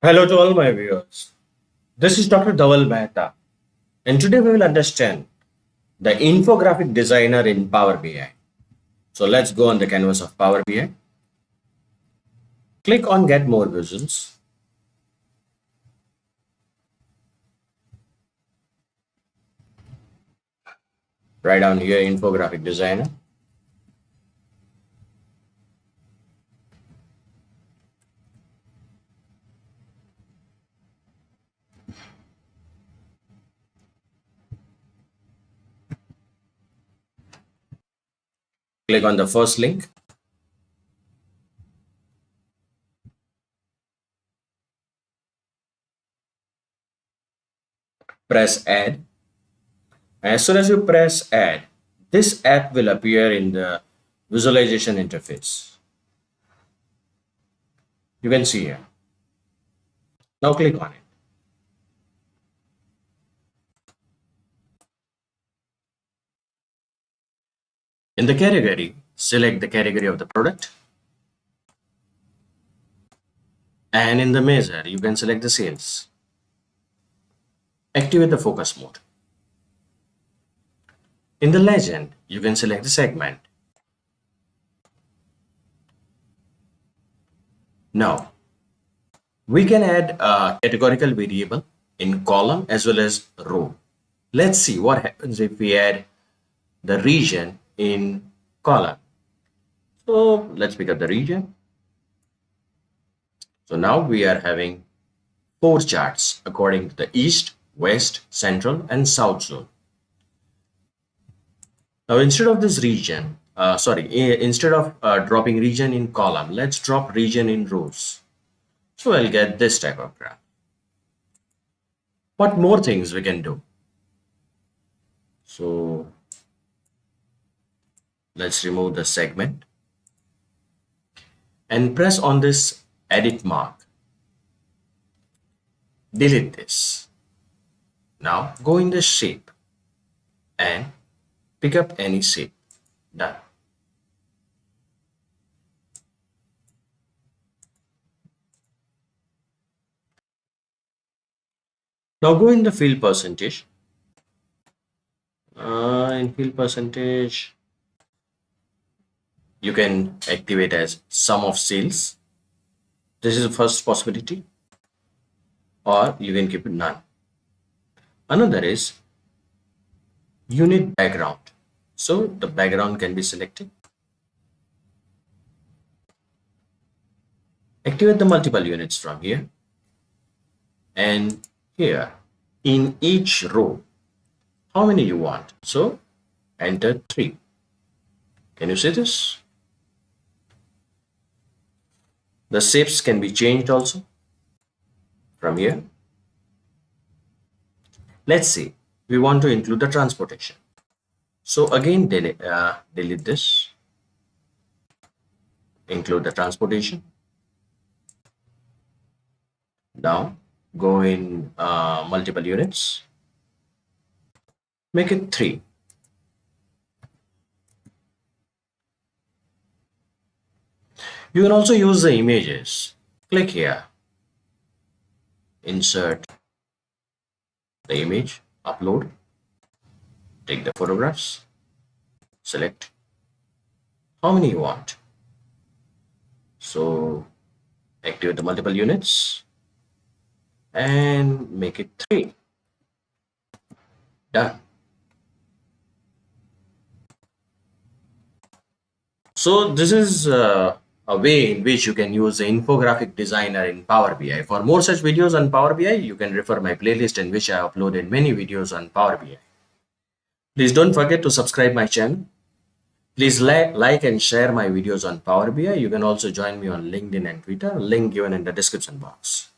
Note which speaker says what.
Speaker 1: Hello to all my viewers. This is Dr. Dhaval Maheta, and today we will understand the infographic designer in Power BI. So let's go on the canvas of Power BI. Click on Get More Visions. Write down here Infographic Designer. Click on the first link. Press Add. As soon as you press Add, this app will appear in the visualization interface. You can see here. Now click on it. In the category, select the category of the product. And in the measure, you can select the sales. Activate the focus mode. In the legend, you can select the segment. Now, we can add a categorical variable in column as well as row. Let's see what happens if we add the region in column. So let's pick up the region. So now we are having 4 charts according to the east, west, central, and south zone. Now instead of this region, instead of dropping region in column, let's drop region in rows. So I'll get this type of graph. What more things we can do? So let's remove the segment and press on this edit mark. Delete this. Now go in the shape and pick up any shape. Done. Now go in the field percentage. In field percentage, you can activate as sum of sales. This is the first possibility, or you can keep it none. Another is unit background. So the background can be selected. Activate the multiple units from here. And here in each row, how many you want? So enter 3. Can you see this? The shapes can be changed also from here. Let's see, we want to include the transportation. So again, delete this, include the transportation. Now go in multiple units, make it 3. You can also use the images. Click here, insert the image, upload, take the photographs, select how many you want. So activate the multiple units and make it 3. Done. So this is a way in which you can use the infographic designer in Power BI. For more such videos on Power BI, you can refer my playlist in which I uploaded many videos on Power BI. Please don't forget to subscribe my channel. Please like and share my videos on Power BI. You can also join me on LinkedIn and Twitter, link given in the description box.